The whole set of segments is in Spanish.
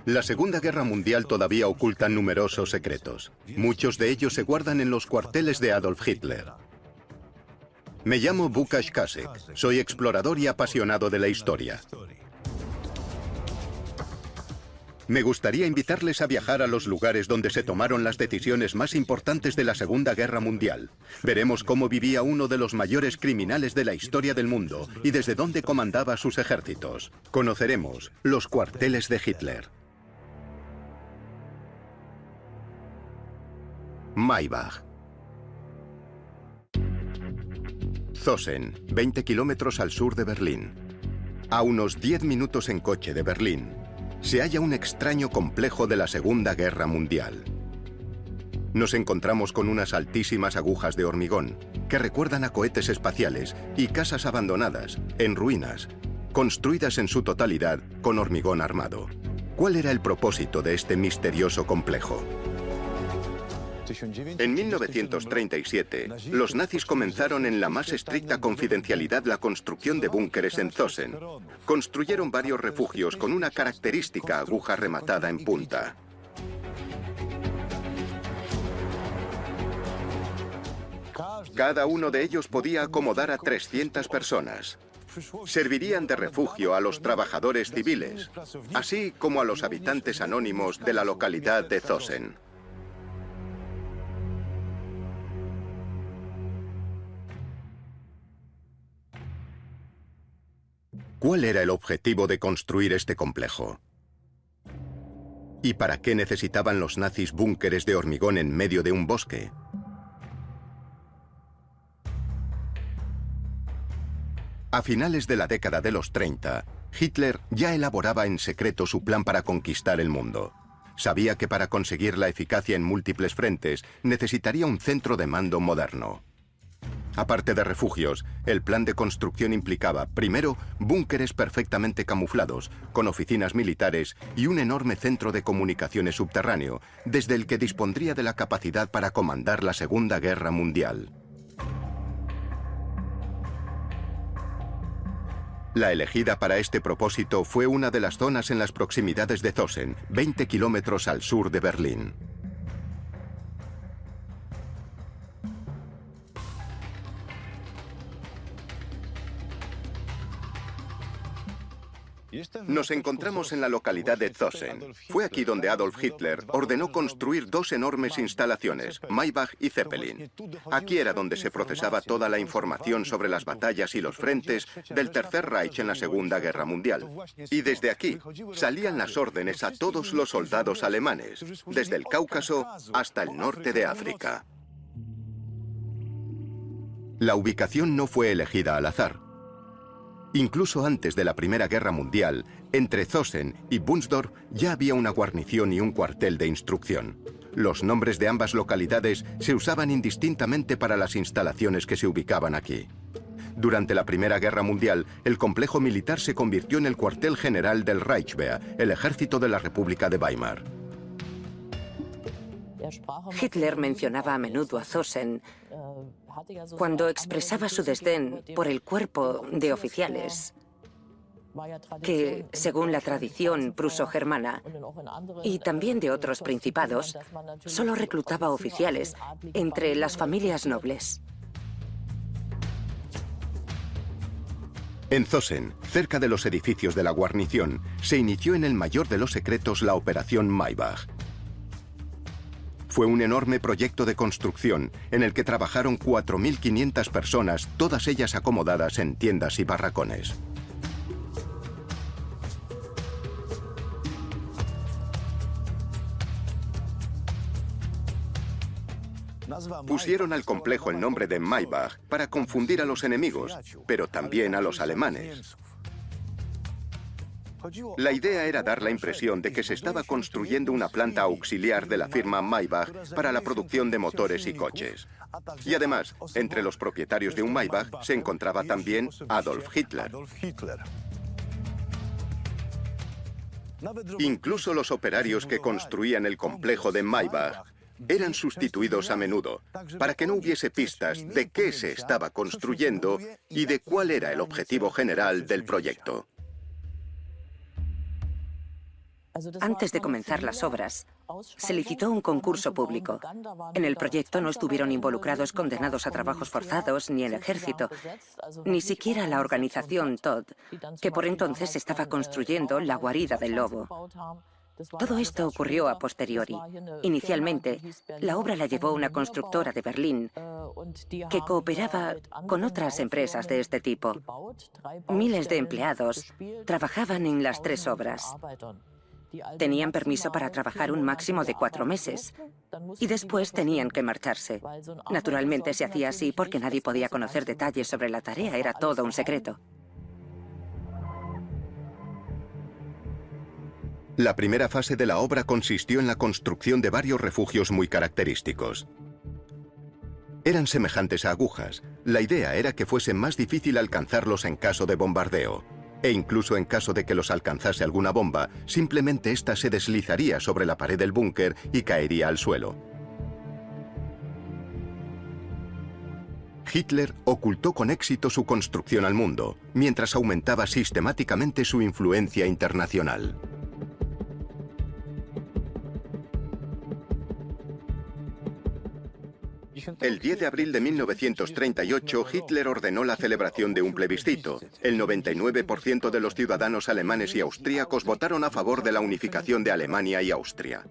La Segunda Guerra Mundial todavía oculta numerosos secretos. Muchos de ellos se guardan en los cuarteles de Adolf Hitler. Me llamo Łukasz Kasek. Soy explorador y apasionado de la historia. Me gustaría invitarles a viajar a los lugares donde se tomaron las decisiones más importantes de la Segunda Guerra Mundial. Veremos cómo vivía uno de los mayores criminales de la historia del mundo y desde dónde comandaba sus ejércitos. Conoceremos los cuarteles de Hitler. Maybach. Zosen, 20 kilómetros al sur de Berlín. A unos 10 minutos en coche de Berlín, se halla un extraño complejo de la Segunda Guerra Mundial. Nos encontramos con unas altísimas agujas de hormigón que recuerdan a cohetes espaciales y casas abandonadas, en ruinas, construidas en su totalidad con hormigón armado. ¿Cuál era el propósito de este misterioso complejo? En 1937, los nazis comenzaron en la más estricta confidencialidad la construcción de búnkeres en Zosen. Construyeron varios refugios con una característica aguja rematada en punta. Cada uno de ellos podía acomodar a 300 personas. Servirían de refugio a los trabajadores civiles, así como a los habitantes anónimos de la localidad de Zosen. ¿Cuál era el objetivo de construir este complejo? ¿Y para qué necesitaban los nazis búnkeres de hormigón en medio de un bosque? A finales de la década de los 30, Hitler ya elaboraba en secreto su plan para conquistar el mundo. Sabía que para conseguir la eficacia en múltiples frentes necesitaría un centro de mando moderno. Aparte de refugios, el plan de construcción implicaba, primero, búnkeres perfectamente camuflados, con oficinas militares y un enorme centro de comunicaciones subterráneo, desde el que dispondría de la capacidad para comandar la Segunda Guerra Mundial. La elegida para este propósito fue una de las zonas en las proximidades de Zosen, 20 kilómetros al sur de Berlín. Nos encontramos en la localidad de Zosen. Fue aquí donde Adolf Hitler ordenó construir dos enormes instalaciones, Maybach y Zeppelin. Aquí era donde se procesaba toda la información sobre las batallas y los frentes del Tercer Reich en la Segunda Guerra Mundial. Y desde aquí salían las órdenes a todos los soldados alemanes, desde el Cáucaso hasta el norte de África. La ubicación no fue elegida al azar. Incluso antes de la Primera Guerra Mundial, entre Zosen y Wunsdorf ya había una guarnición y un cuartel de instrucción. Los nombres de ambas localidades se usaban indistintamente para las instalaciones que se ubicaban aquí. Durante la Primera Guerra Mundial, el complejo militar se convirtió en el cuartel general del Reichswehr, el ejército de la República de Weimar. Hitler mencionaba a menudo a Zosen cuando expresaba su desdén por el cuerpo de oficiales que, según la tradición pruso-germana y también de otros principados, solo reclutaba oficiales entre las familias nobles. En Zosen, cerca de los edificios de la guarnición, se inició en el mayor de los secretos la Operación Maybach. Fue un enorme proyecto de construcción en el que trabajaron 4.500 personas, todas ellas acomodadas en tiendas y barracones. Pusieron al complejo el nombre de Maybach para confundir a los enemigos, pero también a los alemanes. La idea era dar la impresión de que se estaba construyendo una planta auxiliar de la firma Maybach para la producción de motores y coches. Y además, entre los propietarios de un Maybach se encontraba también Adolf Hitler. Incluso los operarios que construían el complejo de Maybach eran sustituidos a menudo, para que no hubiese pistas de qué se estaba construyendo y de cuál era el objetivo general del proyecto. Antes de comenzar las obras, se licitó un concurso público. En el proyecto no estuvieron involucrados condenados a trabajos forzados ni el ejército, ni siquiera la organización Todd, que por entonces estaba construyendo la guarida del lobo. Todo esto ocurrió a posteriori. Inicialmente, la obra la llevó una constructora de Berlín que cooperaba con otras empresas de este tipo. Miles de empleados trabajaban en las 3 obras. Tenían permiso para trabajar un máximo de 4 meses y después tenían que marcharse. Naturalmente se hacía así porque nadie podía conocer detalles sobre la tarea, era todo un secreto. La primera fase de la obra consistió en la construcción de varios refugios muy característicos. Eran semejantes a agujas. La idea era que fuese más difícil alcanzarlos en caso de bombardeo. E incluso en caso de que los alcanzase alguna bomba, simplemente ésta se deslizaría sobre la pared del búnker y caería al suelo. Hitler ocultó con éxito su construcción al mundo, mientras aumentaba sistemáticamente su influencia internacional. El 10 de abril de 1938, Hitler ordenó la celebración de un plebiscito. El 99% de los ciudadanos alemanes y austríacos votaron a favor de la unificación de Alemania y Austria.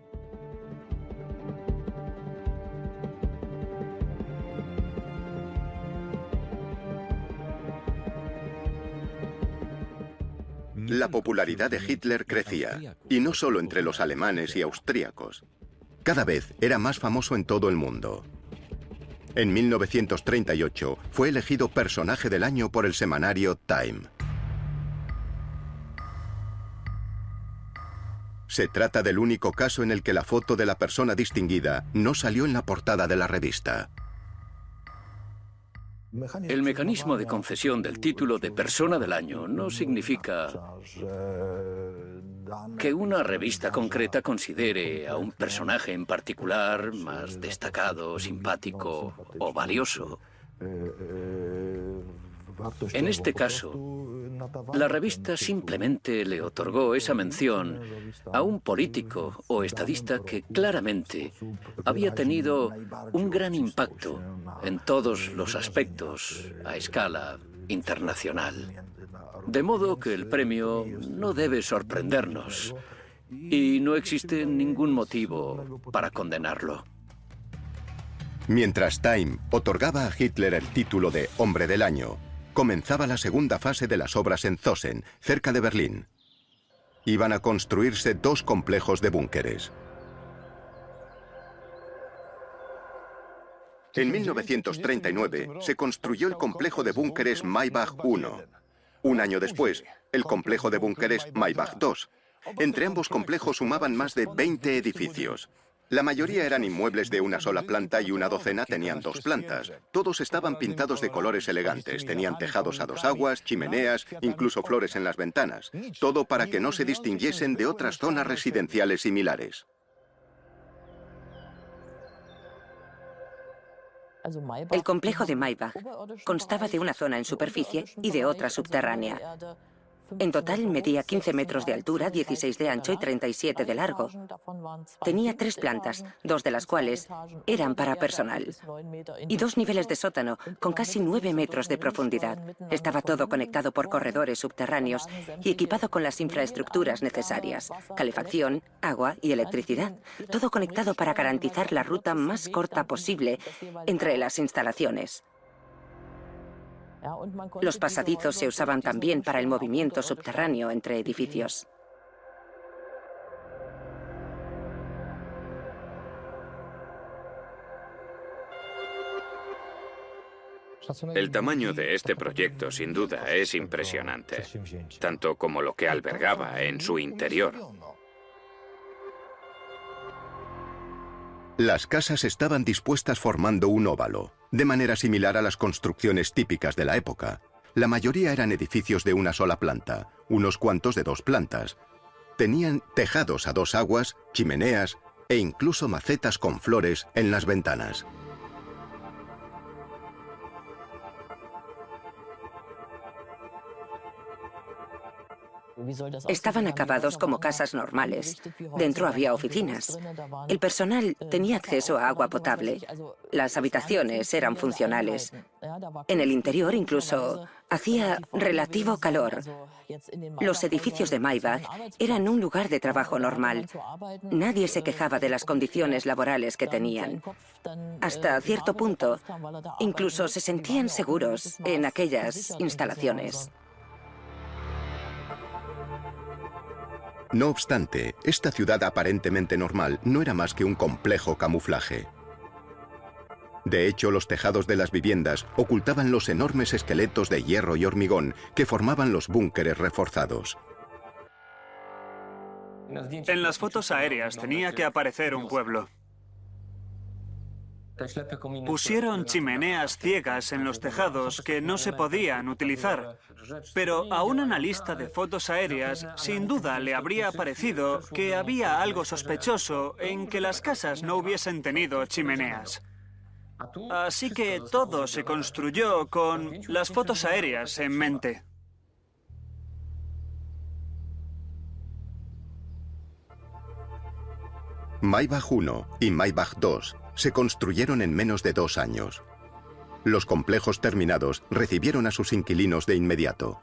La popularidad de Hitler crecía, y no solo entre los alemanes y austríacos. Cada vez era más famoso en todo el mundo. En 1938 fue elegido personaje del año por el semanario Time. Se trata del único caso en el que la foto de la persona distinguida no salió en la portada de la revista. El mecanismo de concesión del título de Persona del Año no significa que una revista concreta considere a un personaje en particular más destacado, simpático o valioso. En este caso, la revista simplemente le otorgó esa mención a un político o estadista que claramente había tenido un gran impacto en todos los aspectos a escala internacional. De modo que el premio no debe sorprendernos y no existe ningún motivo para condenarlo. Mientras Time otorgaba a Hitler el título de Hombre del Año, comenzaba la segunda fase de las obras en Zosen, cerca de Berlín. Iban a construirse 2 complejos de búnkeres. En 1939 se construyó el complejo de búnkeres Maybach I. Un año después, el complejo de búnkeres Maybach II. Entre ambos complejos sumaban más de 20 edificios. La mayoría eran inmuebles de una sola planta y una docena tenían 2 plantas. Todos estaban pintados de colores elegantes, tenían tejados a 2 aguas, chimeneas, incluso flores en las ventanas. Todo para que no se distinguiesen de otras zonas residenciales similares. El complejo de Maybach constaba de una zona en superficie y de otra subterránea. En total medía 15 metros de altura, 16 de ancho y 37 de largo. Tenía 3 plantas, 2 de las cuales eran para personal, y 2 niveles de sótano, con casi 9 metros de profundidad. Estaba todo conectado por corredores subterráneos y equipado con las infraestructuras necesarias: calefacción, agua y electricidad. Todo conectado para garantizar la ruta más corta posible entre las instalaciones. Los pasadizos se usaban también para el movimiento subterráneo entre edificios. El tamaño de este proyecto, sin duda, es impresionante, tanto como lo que albergaba en su interior. Las casas estaban dispuestas formando un óvalo, de manera similar a las construcciones típicas de la época. La mayoría eran edificios de una sola planta, unos cuantos de 2 plantas. Tenían tejados a 2 aguas, chimeneas e incluso macetas con flores en las ventanas. Estaban acabados como casas normales. Dentro había oficinas. El personal tenía acceso a agua potable. Las habitaciones eran funcionales. En el interior incluso hacía relativo calor. Los edificios de Maybach eran un lugar de trabajo normal. Nadie se quejaba de las condiciones laborales que tenían. Hasta cierto punto, incluso se sentían seguros en aquellas instalaciones. No obstante, esta ciudad aparentemente normal no era más que un complejo camuflaje. De hecho, los tejados de las viviendas ocultaban los enormes esqueletos de hierro y hormigón que formaban los búnkeres reforzados. En las fotos aéreas tenía que aparecer un pueblo. Pusieron chimeneas ciegas en los tejados que no se podían utilizar, pero a un analista de fotos aéreas sin duda le habría parecido que había algo sospechoso en que las casas no hubiesen tenido chimeneas. Así que todo se construyó con las fotos aéreas en mente. Maybach 1 y Maybach 2 se construyeron en menos de 2 años. Los complejos terminados recibieron a sus inquilinos de inmediato.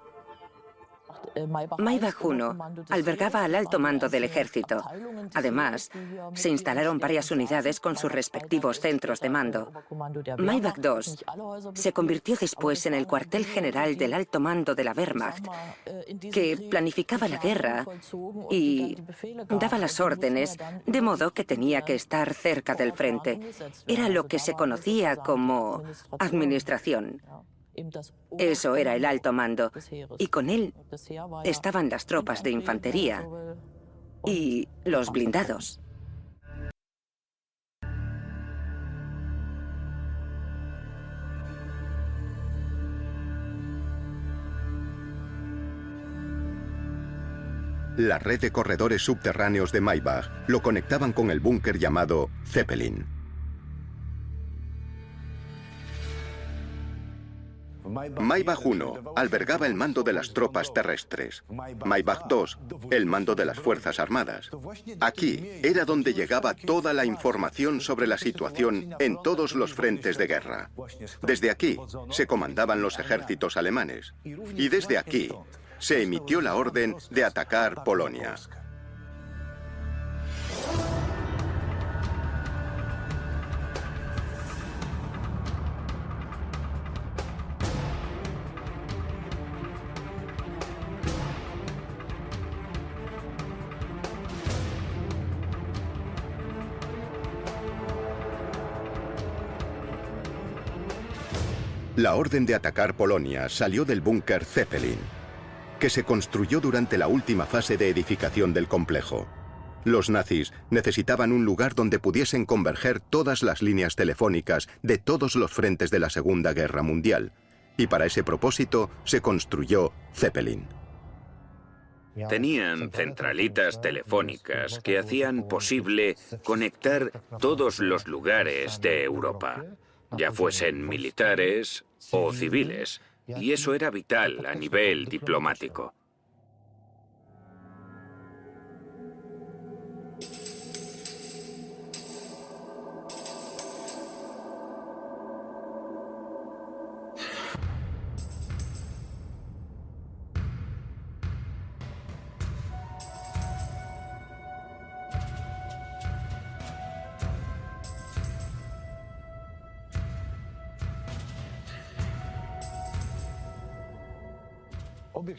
Maybach 1 albergaba al alto mando del ejército. Además, se instalaron varias unidades con sus respectivos centros de mando. Maybach 2 se convirtió después en el cuartel general del alto mando de la Wehrmacht, que planificaba la guerra y daba las órdenes, de modo que tenía que estar cerca del frente. Era lo que se conocía como administración. Eso era el alto mando, y con él estaban las tropas de infantería y los blindados. La red de corredores subterráneos de Maybach lo conectaban con el búnker llamado Zeppelin. Maybach 1 albergaba el mando de las tropas terrestres. Maybach 2, el mando de las Fuerzas Armadas. Aquí era donde llegaba toda la información sobre la situación en todos los frentes de guerra. Desde aquí se comandaban los ejércitos alemanes. Y desde aquí se emitió la orden de atacar Polonia. La orden de atacar Polonia salió del búnker Zeppelin, que se construyó durante la última fase de edificación del complejo. Los nazis necesitaban un lugar donde pudiesen converger todas las líneas telefónicas de todos los frentes de la Segunda Guerra Mundial, y para ese propósito se construyó Zeppelin. Tenían centralitas telefónicas que hacían posible conectar todos los lugares de Europa, ya fuesen militares o civiles, y eso era vital a nivel diplomático.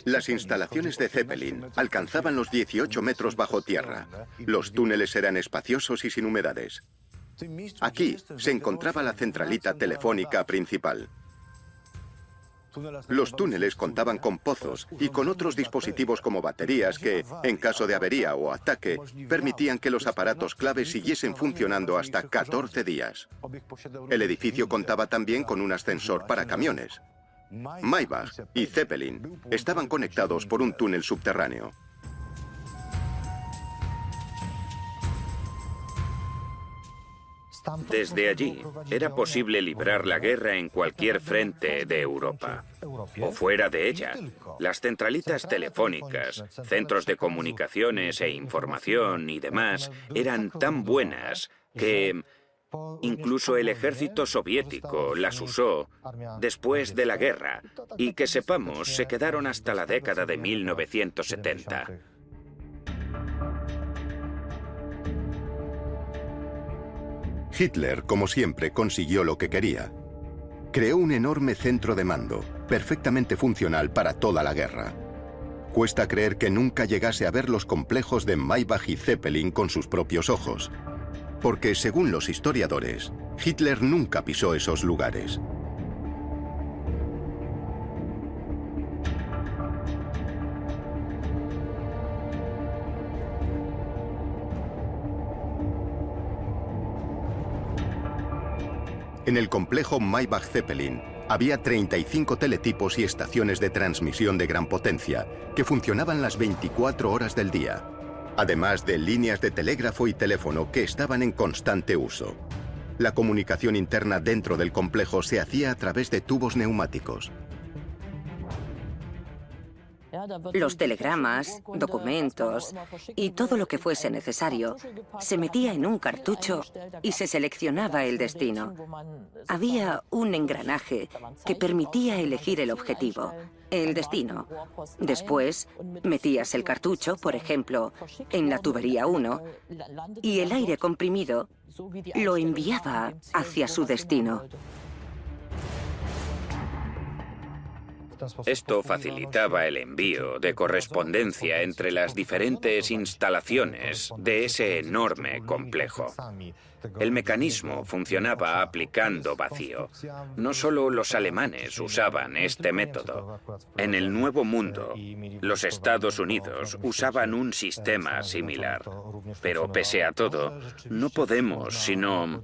Las instalaciones de Zeppelin alcanzaban los 18 metros bajo tierra. Los túneles eran espaciosos y sin humedades. Aquí se encontraba la centralita telefónica principal. Los túneles contaban con pozos y con otros dispositivos como baterías que, en caso de avería o ataque, permitían que los aparatos clave siguiesen funcionando hasta 14 días. El edificio contaba también con un ascensor para camiones. Maybach y Zeppelin estaban conectados por un túnel subterráneo. Desde allí era posible librar la guerra en cualquier frente de Europa o fuera de ella. Las centralitas telefónicas, centros de comunicaciones e información y demás eran tan buenas que incluso el ejército soviético las usó después de la guerra y, que sepamos, se quedaron hasta la década de 1970. Hitler, como siempre, consiguió lo que quería. Creó un enorme centro de mando, perfectamente funcional para toda la guerra. Cuesta creer que nunca llegase a ver los complejos de Maybach y Zeppelin con sus propios ojos. Porque, según los historiadores, Hitler nunca pisó esos lugares. En el complejo Maybach-Zeppelin había 35 teletipos y estaciones de transmisión de gran potencia que funcionaban las 24 horas del día, además de líneas de telégrafo y teléfono que estaban en constante uso. La comunicación interna dentro del complejo se hacía a través de tubos neumáticos. Los telegramas, documentos y todo lo que fuese necesario se metía en un cartucho y se seleccionaba el destino. Había un engranaje que permitía elegir el objetivo, el destino. Después metías el cartucho, por ejemplo, en la tubería 1 y el aire comprimido lo enviaba hacia su destino. Esto facilitaba el envío de correspondencia entre las diferentes instalaciones de ese enorme complejo. El mecanismo funcionaba aplicando vacío. No solo los alemanes usaban este método. En el Nuevo Mundo, los Estados Unidos usaban un sistema similar. Pero pese a todo, no podemos sino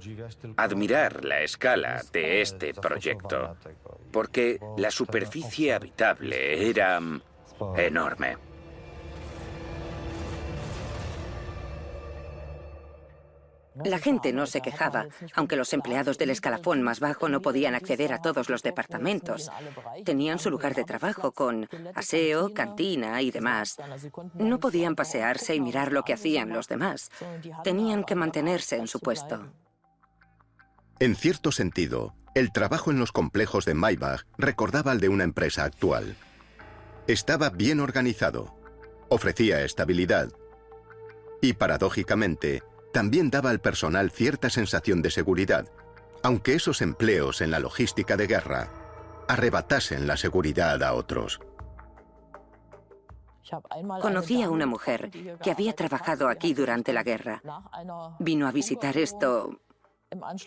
admirar la escala de este proyecto, porque la superficie habitable era enorme. La gente no se quejaba, aunque los empleados del escalafón más bajo no podían acceder a todos los departamentos. Tenían su lugar de trabajo con aseo, cantina y demás. No podían pasearse y mirar lo que hacían los demás. Tenían que mantenerse en su puesto. En cierto sentido, el trabajo en los complejos de Maybach recordaba al de una empresa actual. Estaba bien organizado, ofrecía estabilidad y, paradójicamente, también daba al personal cierta sensación de seguridad, aunque esos empleos en la logística de guerra arrebatasen la seguridad a otros. Conocí a una mujer que había trabajado aquí durante la guerra. Vino a visitar esto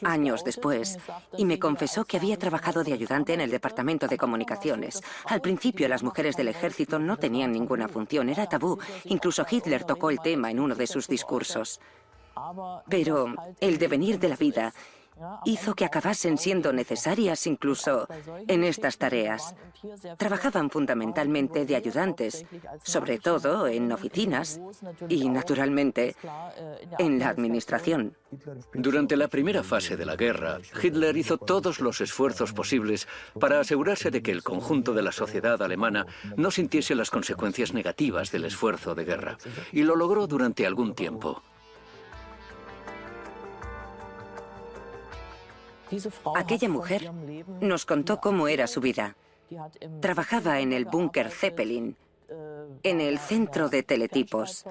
años después y me confesó que había trabajado de ayudante en el departamento de comunicaciones. Al principio las mujeres del ejército no tenían ninguna función, era tabú. Incluso Hitler tocó el tema en uno de sus discursos. Pero el devenir de la vida hizo que acabasen siendo necesarias incluso en estas tareas. Trabajaban fundamentalmente de ayudantes, sobre todo en oficinas y, naturalmente, en la administración. Durante la primera fase de la guerra, Hitler hizo todos los esfuerzos posibles para asegurarse de que el conjunto de la sociedad alemana no sintiese las consecuencias negativas del esfuerzo de guerra, y lo logró durante algún tiempo. Aquella mujer nos contó cómo era su vida. Trabajaba en el búnker Zeppelin, en el centro de teletipos.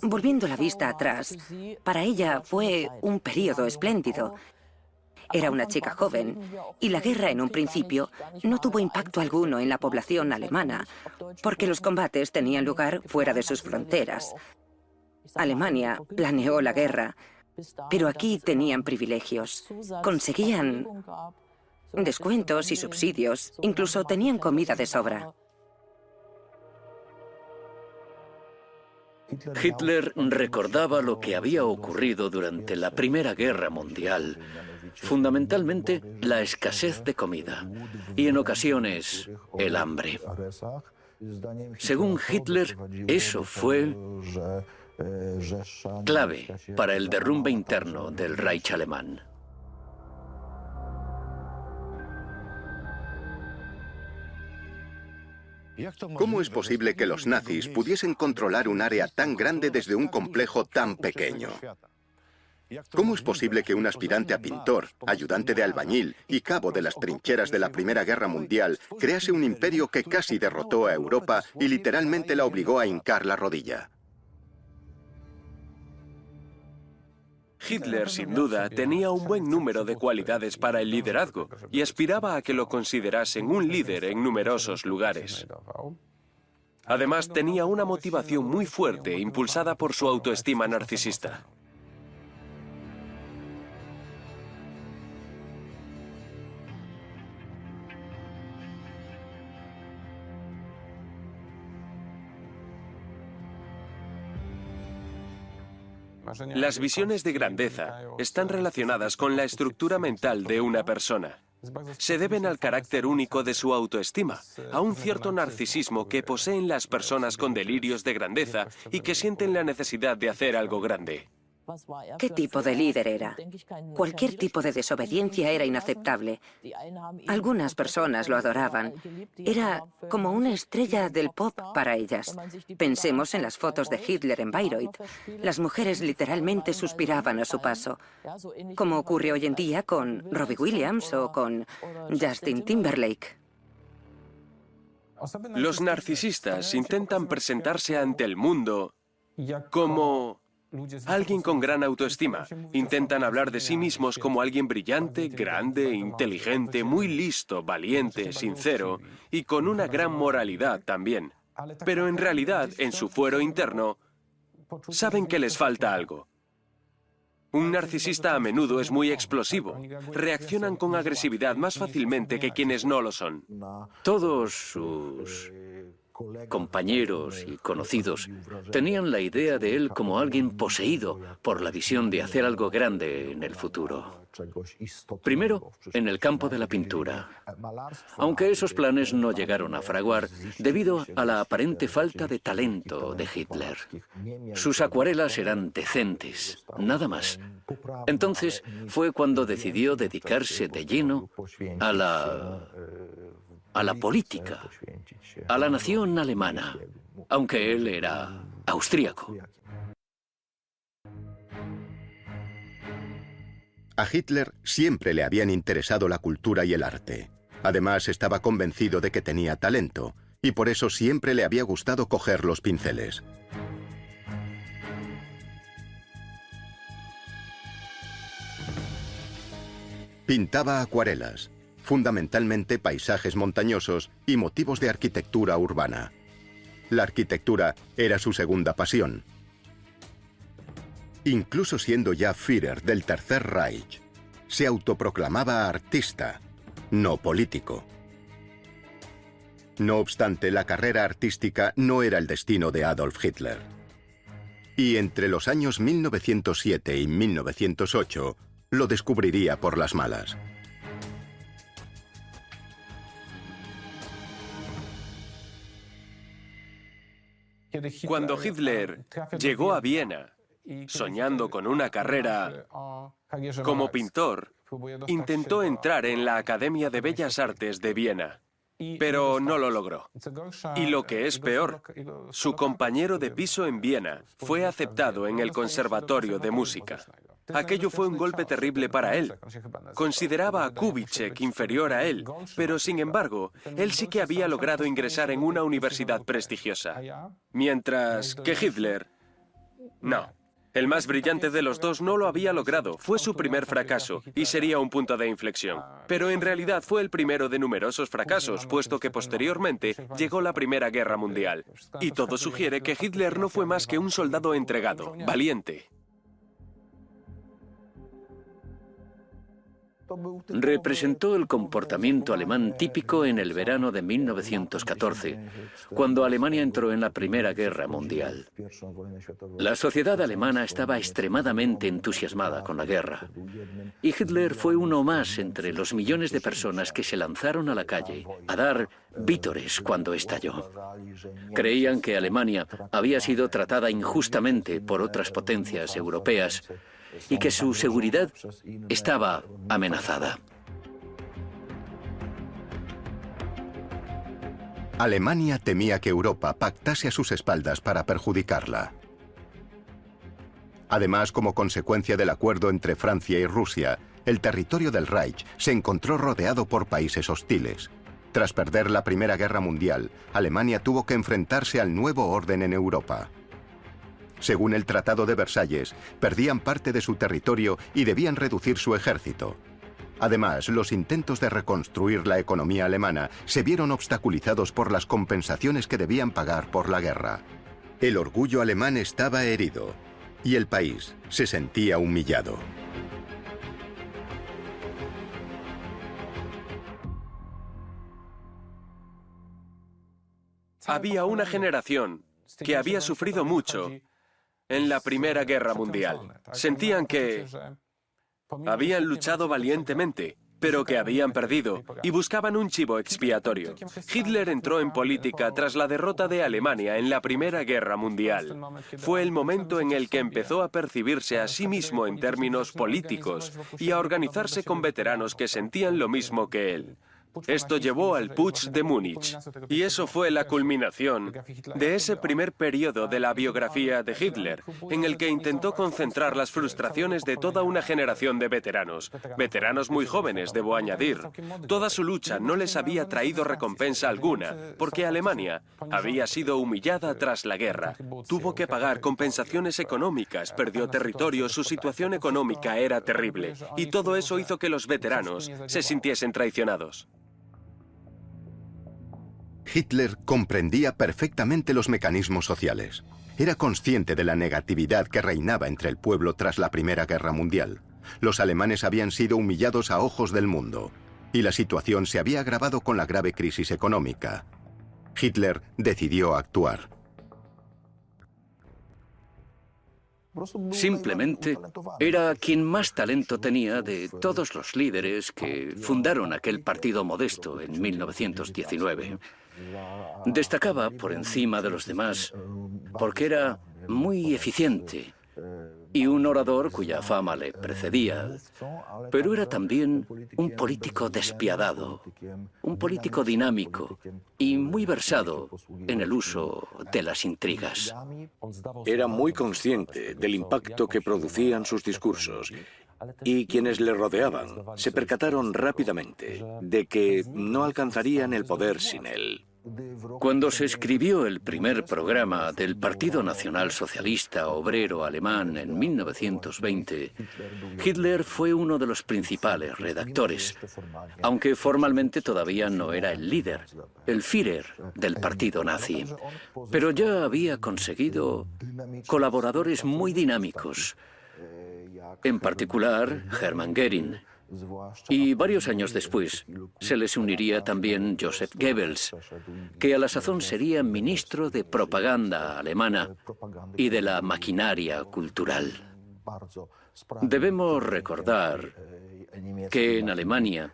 Volviendo la vista atrás, para ella fue un periodo espléndido. Era una chica joven y la guerra en un principio no tuvo impacto alguno en la población alemana, porque los combates tenían lugar fuera de sus fronteras. Alemania planeó la guerra, pero aquí tenían privilegios. Conseguían descuentos y subsidios, incluso tenían comida de sobra. Hitler recordaba lo que había ocurrido durante la Primera Guerra Mundial, fundamentalmente la escasez de comida y en ocasiones el hambre. Según Hitler, eso fue clave para el derrumbe interno del Reich alemán. ¿Cómo es posible que los nazis pudiesen controlar un área tan grande desde un complejo tan pequeño? ¿Cómo es posible que un aspirante a pintor, ayudante de albañil y cabo de las trincheras de la Primera Guerra Mundial crease un imperio que casi derrotó a Europa y literalmente la obligó a hincar la rodilla? Hitler, sin duda, tenía un buen número de cualidades para el liderazgo y aspiraba a que lo considerasen un líder en numerosos lugares. Además, tenía una motivación muy fuerte impulsada por su autoestima narcisista. Las visiones de grandeza están relacionadas con la estructura mental de una persona. Se deben al carácter único de su autoestima, a un cierto narcisismo que poseen las personas con delirios de grandeza y que sienten la necesidad de hacer algo grande. ¿Qué tipo de líder era? Cualquier tipo de desobediencia era inaceptable. Algunas personas lo adoraban. Era como una estrella del pop para ellas. Pensemos en las fotos de Hitler en Bayreuth. Las mujeres literalmente suspiraban a su paso, como ocurre hoy en día con Robbie Williams o con Justin Timberlake. Los narcisistas intentan presentarse ante el mundo como alguien con gran autoestima. Intentan hablar de sí mismos como alguien brillante, grande, inteligente, muy listo, valiente, sincero y con una gran moralidad también. Pero en realidad, en su fuero interno, saben que les falta algo. Un narcisista a menudo es muy explosivo. Reaccionan con agresividad más fácilmente que quienes no lo son. Todos sus compañeros y conocidos tenían la idea de él como alguien poseído por la visión de hacer algo grande en el futuro. Primero, en el campo de la pintura, aunque esos planes no llegaron a fraguar debido a la aparente falta de talento de Hitler. Sus acuarelas eran decentes, nada más. Entonces fue cuando decidió dedicarse de lleno a la política, a la nación alemana, aunque él era austríaco. A Hitler siempre le habían interesado la cultura y el arte. Además, estaba convencido de que tenía talento, y por eso siempre le había gustado coger los pinceles. Pintaba acuarelas, fundamentalmente paisajes montañosos y motivos de arquitectura urbana. La arquitectura era su segunda pasión. Incluso siendo ya Führer del Tercer Reich, se autoproclamaba artista, no político. No obstante, la carrera artística no era el destino de Adolf Hitler. Y entre los años 1907 y 1908, lo descubriría por las malas. Cuando Hitler llegó a Viena, soñando con una carrera como pintor, intentó entrar en la Academia de Bellas Artes de Viena, pero no lo logró. Y lo que es peor, su compañero de piso en Viena fue aceptado en el Conservatorio de Música. Aquello fue un golpe terrible para él. Consideraba a Kubitschek inferior a él, pero sin embargo, él sí que había logrado ingresar en una universidad prestigiosa. Mientras que Hitler, no. El más brillante de los dos no lo había logrado, fue su primer fracaso y sería un punto de inflexión. Pero en realidad fue el primero de numerosos fracasos, puesto que posteriormente llegó la Primera Guerra Mundial. Y todo sugiere que Hitler no fue más que un soldado entregado, valiente. representó el comportamiento alemán típico en el verano de 1914, cuando Alemania entró en la Primera Guerra Mundial. La sociedad alemana estaba extremadamente entusiasmada con la guerra, y Hitler fue uno más entre los millones de personas que se lanzaron a la calle a dar vítores cuando estalló. Creían que Alemania había sido tratada injustamente por otras potencias europeas y que su seguridad estaba amenazada. Alemania temía que Europa pactase a sus espaldas para perjudicarla. Además, como consecuencia del acuerdo entre Francia y Rusia, el territorio del Reich se encontró rodeado por países hostiles. Tras perder la Primera Guerra Mundial, Alemania tuvo que enfrentarse al nuevo orden en Europa. Según el Tratado de Versalles, perdían parte de su territorio y debían reducir su ejército. Además, los intentos de reconstruir la economía alemana se vieron obstaculizados por las compensaciones que debían pagar por la guerra. El orgullo alemán estaba herido y el país se sentía humillado. Había una generación que había sufrido mucho en la Primera Guerra Mundial. Sentían que habían luchado valientemente, pero que habían perdido, y buscaban un chivo expiatorio. Hitler entró en política tras la derrota de Alemania en la Primera Guerra Mundial. Fue el momento en el que empezó a percibirse a sí mismo en términos políticos y a organizarse con veteranos que sentían lo mismo que él. Esto llevó al Putsch de Múnich, y eso fue la culminación de ese primer periodo de la biografía de Hitler, en el que intentó concentrar las frustraciones de toda una generación de veteranos muy jóvenes, debo añadir. Toda su lucha no les había traído recompensa alguna, porque Alemania había sido humillada tras la guerra. Tuvo que pagar compensaciones económicas, perdió territorio, su situación económica era terrible, y todo eso hizo que los veteranos se sintiesen traicionados. Hitler comprendía perfectamente los mecanismos sociales. Era consciente de la negatividad que reinaba entre el pueblo tras la Primera Guerra Mundial. Los alemanes habían sido humillados a ojos del mundo, y la situación se había agravado con la grave crisis económica. Hitler decidió actuar. Simplemente era quien más talento tenía de todos los líderes que fundaron aquel partido modesto en 1919. Destacaba por encima de los demás porque era muy eficiente y un orador cuya fama le precedía, pero era también un político despiadado, un político dinámico y muy versado en el uso de las intrigas. Era muy consciente del impacto que producían sus discursos, y quienes le rodeaban se percataron rápidamente de que no alcanzarían el poder sin él. Cuando se escribió el primer programa del Partido Nacional Socialista Obrero Alemán en 1920, Hitler fue uno de los principales redactores, aunque formalmente todavía no era el líder, el Führer del partido nazi. Pero ya había conseguido colaboradores muy dinámicos, en particular Hermann Göring. Y varios años después se les uniría también Joseph Goebbels, que a la sazón sería ministro de propaganda alemana y de la maquinaria cultural. Debemos recordar que en Alemania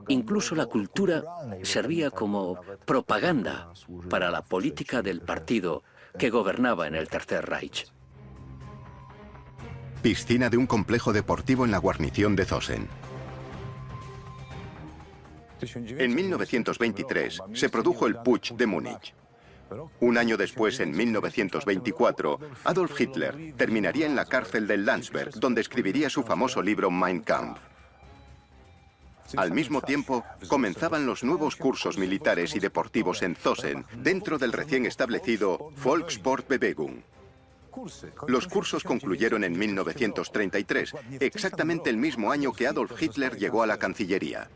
incluso la cultura servía como propaganda para la política del partido que gobernaba en el Tercer Reich. Piscina de un complejo deportivo en la guarnición de Zosen. En 1923 se produjo el Putsch de Múnich. Un año después, en 1924, Adolf Hitler terminaría en la cárcel de Landsberg, donde escribiría su famoso libro Mein Kampf. Al mismo tiempo, comenzaban los nuevos cursos militares y deportivos en Zosen, dentro del recién establecido Volkssportbewegung. Los cursos concluyeron en 1933, exactamente el mismo año que Adolf Hitler llegó a la Cancillería.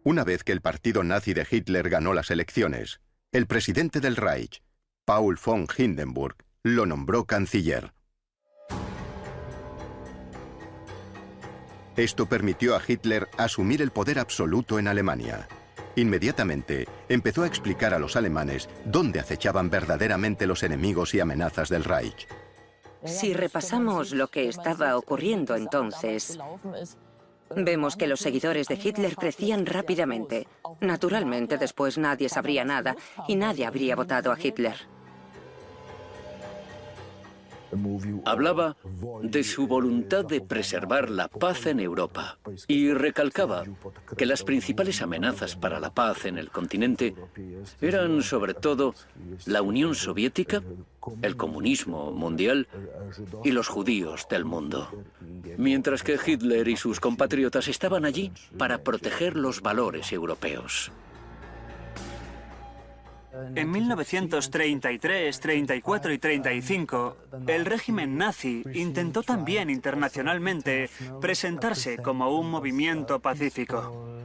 Una vez que el partido nazi de Hitler ganó las elecciones, el presidente del Reich, Paul von Hindenburg, lo nombró canciller. Esto permitió a Hitler asumir el poder absoluto en Alemania. Inmediatamente empezó a explicar a los alemanes dónde acechaban verdaderamente los enemigos y amenazas del Reich. Si repasamos lo que estaba ocurriendo entonces, vemos que los seguidores de Hitler crecían rápidamente. Naturalmente, después nadie sabría nada y nadie habría votado a Hitler. Hablaba de su voluntad de preservar la paz en Europa y recalcaba que las principales amenazas para la paz en el continente eran sobre todo la Unión Soviética, el comunismo mundial y los judíos del mundo. Mientras que Hitler y sus compatriotas estaban allí para proteger los valores europeos. En 1933, 34 y 35, el régimen nazi intentó también internacionalmente presentarse como un movimiento pacífico.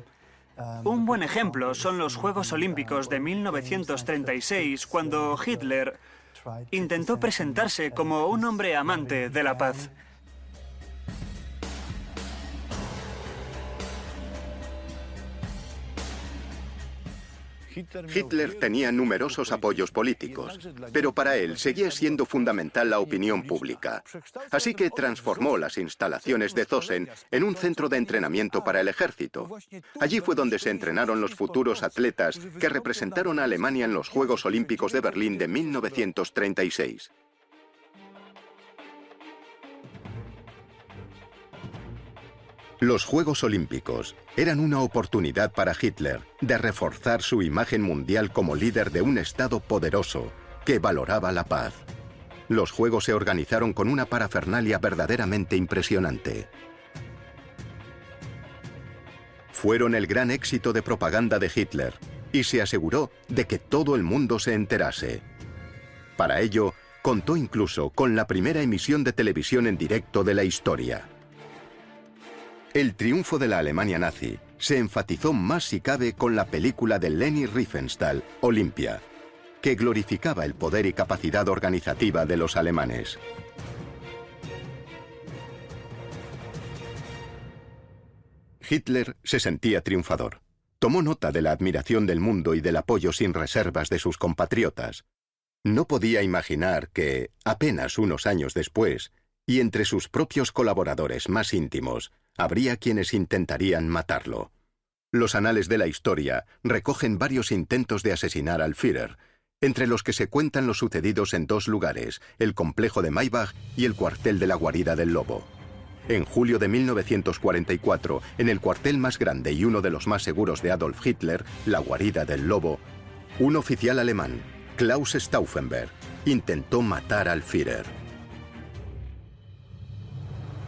Un buen ejemplo son los Juegos Olímpicos de 1936, cuando Hitler intentó presentarse como un hombre amante de la paz. Hitler tenía numerosos apoyos políticos, pero para él seguía siendo fundamental la opinión pública. Así que transformó las instalaciones de Zosen en un centro de entrenamiento para el ejército. Allí fue donde se entrenaron los futuros atletas que representaron a Alemania en los Juegos Olímpicos de Berlín de 1936. Los Juegos Olímpicos eran una oportunidad para Hitler de reforzar su imagen mundial como líder de un Estado poderoso que valoraba la paz. Los Juegos se organizaron con una parafernalia verdaderamente impresionante. Fueron el gran éxito de propaganda de Hitler y se aseguró de que todo el mundo se enterase. Para ello, contó incluso con la primera emisión de televisión en directo de la historia. El triunfo de la Alemania nazi se enfatizó más si cabe con la película de Leni Riefenstahl, Olimpia, que glorificaba el poder y capacidad organizativa de los alemanes. Hitler se sentía triunfador. Tomó nota de la admiración del mundo y del apoyo sin reservas de sus compatriotas. No podía imaginar que, apenas unos años después, y entre sus propios colaboradores más íntimos, habría quienes intentarían matarlo. Los anales de la historia recogen varios intentos de asesinar al Führer, entre los que se cuentan los sucedidos en dos lugares, el complejo de Maybach y el cuartel de la Guarida del Lobo. En julio de 1944, en el cuartel más grande y uno de los más seguros de Adolf Hitler, la Guarida del Lobo, un oficial alemán, Klaus Stauffenberg, intentó matar al Führer.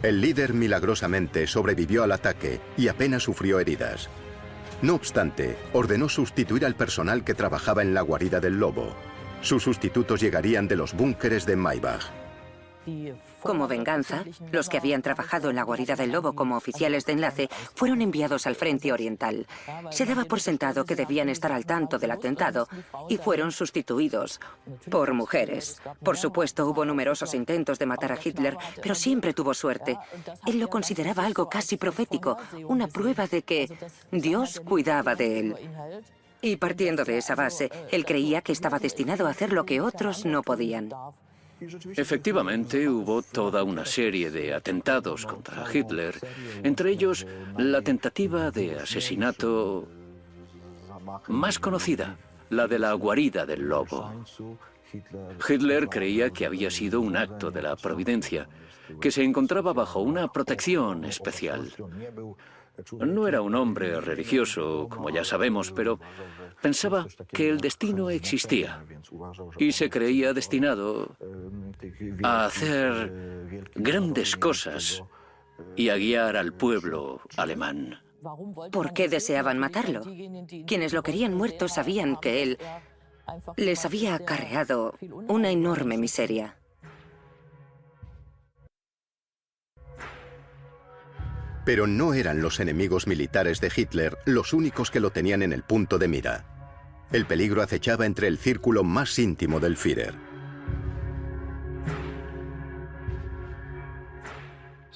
El líder milagrosamente sobrevivió al ataque y apenas sufrió heridas. No obstante, ordenó sustituir al personal que trabajaba en la Guarida del Lobo. Sus sustitutos llegarían de los búnkeres de Maybach. Como venganza, los que habían trabajado en la Guarida del Lobo como oficiales de enlace fueron enviados al frente oriental. Se daba por sentado que debían estar al tanto del atentado y fueron sustituidos por mujeres. Por supuesto, hubo numerosos intentos de matar a Hitler, pero siempre tuvo suerte. Él lo consideraba algo casi profético, una prueba de que Dios cuidaba de él. Y partiendo de esa base, él creía que estaba destinado a hacer lo que otros no podían. Efectivamente, hubo toda una serie de atentados contra Hitler, entre ellos la tentativa de asesinato más conocida, la de la Guarida del Lobo. Hitler creía que había sido un acto de la providencia, que se encontraba bajo una protección especial. No era un hombre religioso, como ya sabemos, pero pensaba que el destino existía y se creía destinado a hacer grandes cosas y a guiar al pueblo alemán. ¿Por qué deseaban matarlo? Quienes lo querían muerto sabían que él les había acarreado una enorme miseria. Pero no eran los enemigos militares de Hitler los únicos que lo tenían en el punto de mira. El peligro acechaba entre el círculo más íntimo del Führer.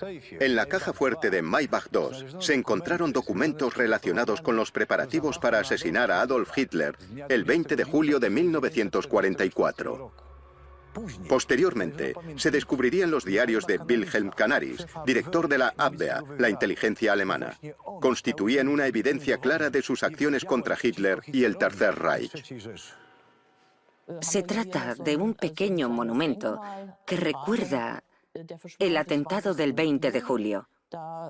En la caja fuerte de Maybach II se encontraron documentos relacionados con los preparativos para asesinar a Adolf Hitler el 20 de julio de 1944. Posteriormente, se descubrirían los diarios de Wilhelm Canaris, director de la Abwehr, la inteligencia alemana. Constituían una evidencia clara de sus acciones contra Hitler y el Tercer Reich. Se trata de un pequeño monumento que recuerda el atentado del 20 de julio.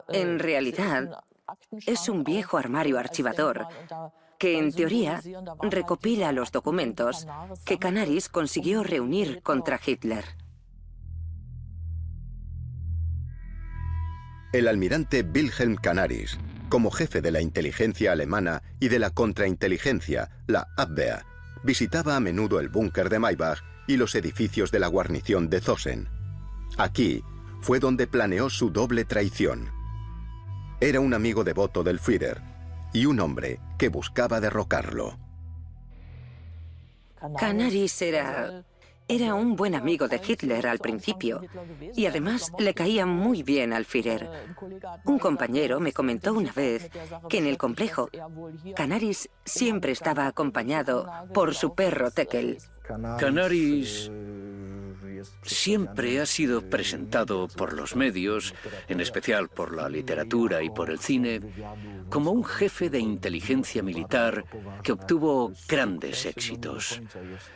En realidad, es un viejo armario archivador que, en teoría, recopila los documentos que Canaris consiguió reunir contra Hitler. El almirante Wilhelm Canaris, como jefe de la inteligencia alemana y de la contrainteligencia, la Abwehr, visitaba a menudo el búnker de Maybach y los edificios de la guarnición de Zosen. Aquí fue donde planeó su doble traición. Era un amigo devoto del Führer y un hombre que buscaba derrocarlo. Canaris era un buen amigo de Hitler al principio y además le caía muy bien al Führer. Un compañero me comentó una vez que en el complejo Canaris siempre estaba acompañado por su perro Tekel. Canaris siempre ha sido presentado por los medios, en especial por la literatura y por el cine, como un jefe de inteligencia militar que obtuvo grandes éxitos.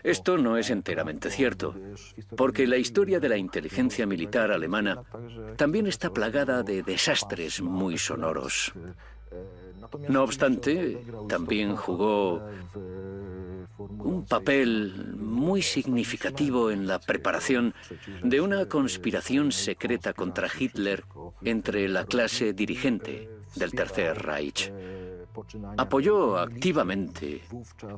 Esto no es enteramente cierto, porque la historia de la inteligencia militar alemana también está plagada de desastres muy sonoros. No obstante, también jugó un papel muy significativo en la preparación de una conspiración secreta contra Hitler entre la clase dirigente del Tercer Reich. Apoyó activamente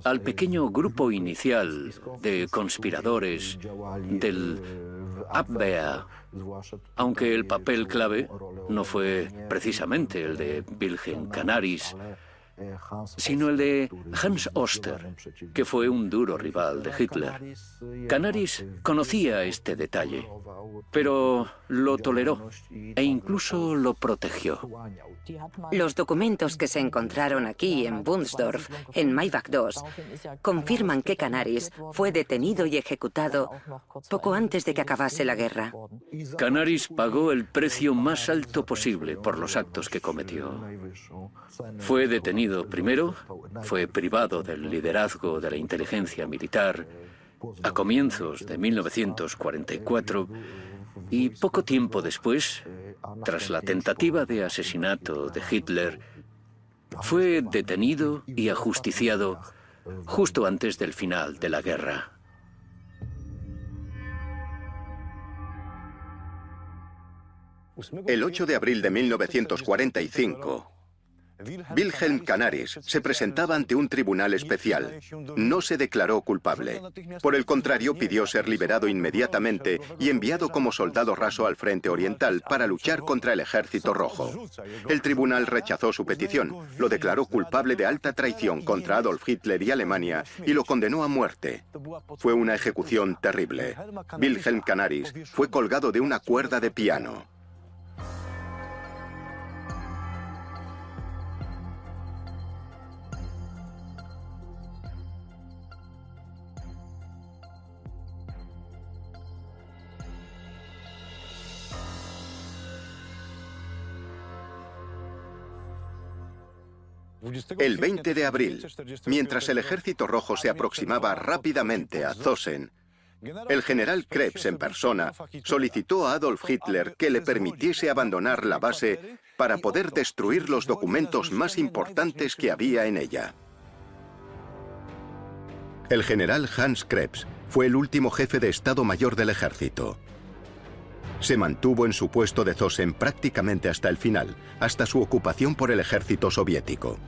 al pequeño grupo inicial de conspiradores del Abwehr, aunque el papel clave no fue precisamente el de Wilhelm Canaris, sino el de Hans Oster, que fue un duro rival de Hitler. Canaris conocía este detalle, pero lo toleró e incluso lo protegió. Los documentos que se encontraron aquí en Wunsdorf, en Maybach II, confirman que Canaris fue detenido y ejecutado poco antes de que acabase la guerra. Canaris pagó el precio más alto posible por los actos que cometió. Fue detenido primero, fue privado del liderazgo de la inteligencia militar a comienzos de 1944 y poco tiempo después, tras la tentativa de asesinato de Hitler, fue detenido y ajusticiado justo antes del final de la guerra. El 8 de abril de 1945, Wilhelm Canaris se presentaba ante un tribunal especial. No se declaró culpable. Por el contrario, pidió ser liberado inmediatamente y enviado como soldado raso al Frente Oriental para luchar contra el Ejército Rojo. El tribunal rechazó su petición, lo declaró culpable de alta traición contra Adolf Hitler y Alemania y lo condenó a muerte. Fue una ejecución terrible. Wilhelm Canaris fue colgado de una cuerda de piano. El 20 de abril, mientras el Ejército Rojo se aproximaba rápidamente a Zosen, el general Krebs en persona solicitó a Adolf Hitler que le permitiese abandonar la base para poder destruir los documentos más importantes que había en ella. El general Hans Krebs fue el último jefe de Estado Mayor del Ejército. Se mantuvo en su puesto de Zosen prácticamente hasta el final, hasta su ocupación por el ejército soviético.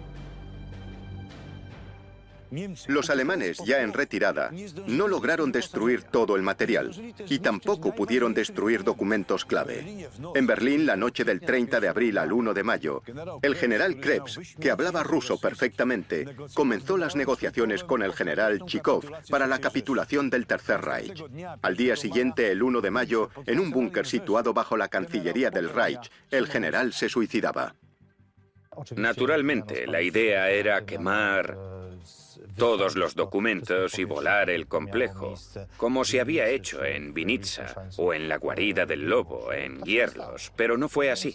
Los alemanes, ya en retirada, no lograron destruir todo el material y tampoco pudieron destruir documentos clave. En Berlín, la noche del 30 de abril al 1 de mayo, el general Krebs, que hablaba ruso perfectamente, comenzó las negociaciones con el general Chikov para la capitulación del Tercer Reich. Al día siguiente, el 1 de mayo, en un búnker situado bajo la Cancillería del Reich, el general se suicidaba. Naturalmente, la idea era quemar todos los documentos y volar el complejo, como se había hecho en Vinnitsa o en la guarida del lobo, en Gierlos, pero no fue así.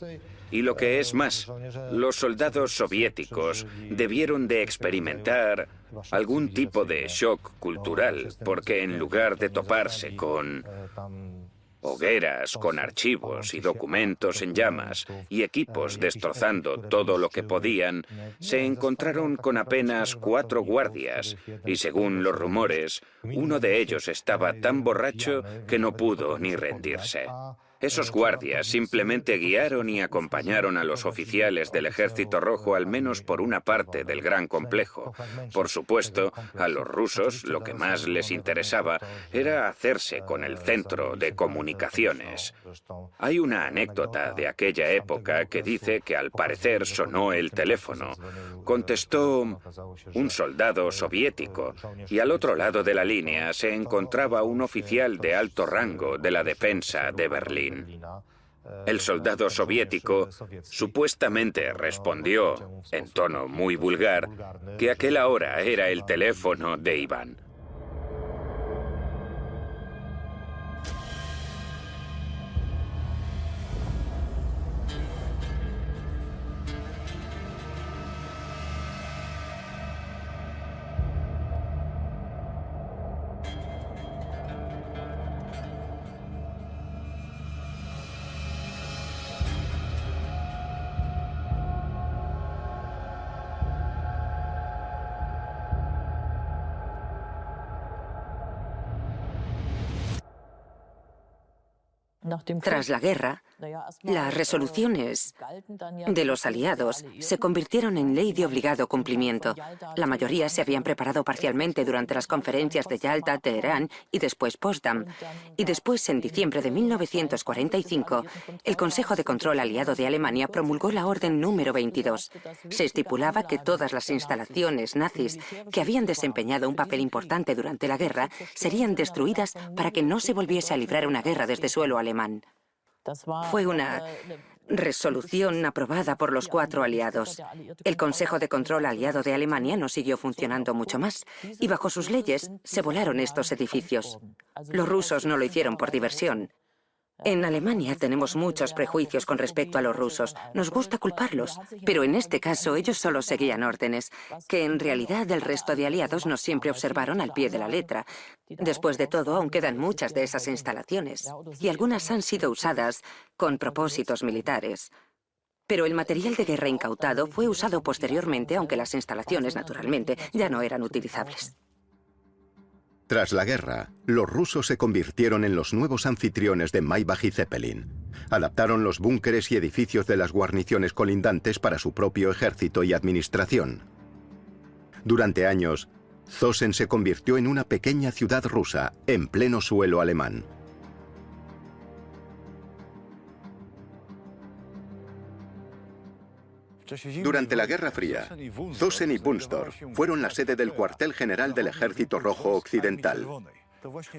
Y lo que es más, los soldados soviéticos debieron de experimentar algún tipo de shock cultural, porque en lugar de toparse con hogueras con archivos y documentos en llamas y equipos destrozando todo lo que podían, se encontraron con apenas 4 guardias y, según los rumores, uno de ellos estaba tan borracho que no pudo ni rendirse. Esos guardias simplemente guiaron y acompañaron a los oficiales del Ejército Rojo al menos por una parte del gran complejo. Por supuesto, a los rusos lo que más les interesaba era hacerse con el centro de comunicaciones. Hay una anécdota de aquella época que dice que al parecer sonó el teléfono. Contestó un soldado soviético y al otro lado de la línea se encontraba un oficial de alto rango de la defensa de Berlín. El soldado soviético supuestamente respondió, en tono muy vulgar, que aquel ahora era el teléfono de Iván. Tras la guerra, las resoluciones de los aliados se convirtieron en ley de obligado cumplimiento. La mayoría se habían preparado parcialmente durante las conferencias de Yalta, Teherán y después Potsdam. Y después, en diciembre de 1945, el Consejo de Control Aliado de Alemania promulgó la Orden número 22. Se estipulaba que todas las instalaciones nazis que habían desempeñado un papel importante durante la guerra serían destruidas para que no se volviese a librar una guerra desde suelo alemán. Fue una resolución aprobada por los 4 aliados. El Consejo de Control Aliado de Alemania no siguió funcionando mucho más, y bajo sus leyes se volaron estos edificios. Los rusos no lo hicieron por diversión. En Alemania tenemos muchos prejuicios con respecto a los rusos. Nos gusta culparlos, pero en este caso ellos solo seguían órdenes, que en realidad el resto de aliados no siempre observaron al pie de la letra. Después de todo, aún quedan muchas de esas instalaciones, y algunas han sido usadas con propósitos militares. Pero el material de guerra incautado fue usado posteriormente, aunque las instalaciones, naturalmente, ya no eran utilizables. Tras la guerra, los rusos se convirtieron en los nuevos anfitriones de Maybach y Zeppelin. Adaptaron los búnkeres y edificios de las guarniciones colindantes para su propio ejército y administración. Durante años, Zosen se convirtió en una pequeña ciudad rusa en pleno suelo alemán. Durante la Guerra Fría, Zosen y Wunstorf fueron la sede del cuartel general del Ejército Rojo Occidental.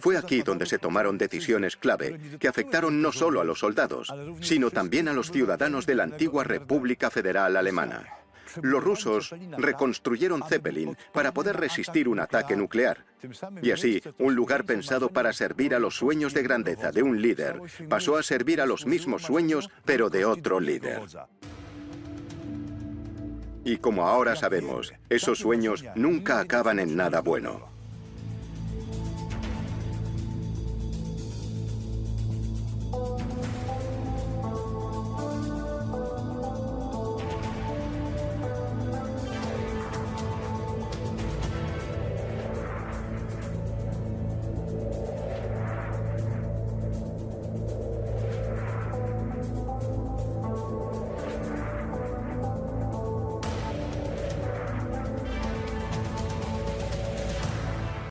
Fue aquí donde se tomaron decisiones clave que afectaron no solo a los soldados, sino también a los ciudadanos de la antigua República Federal Alemana. Los rusos reconstruyeron Zeppelin para poder resistir un ataque nuclear. Y así, un lugar pensado para servir a los sueños de grandeza de un líder pasó a servir a los mismos sueños, pero de otro líder. Y como ahora sabemos, esos sueños nunca acaban en nada bueno.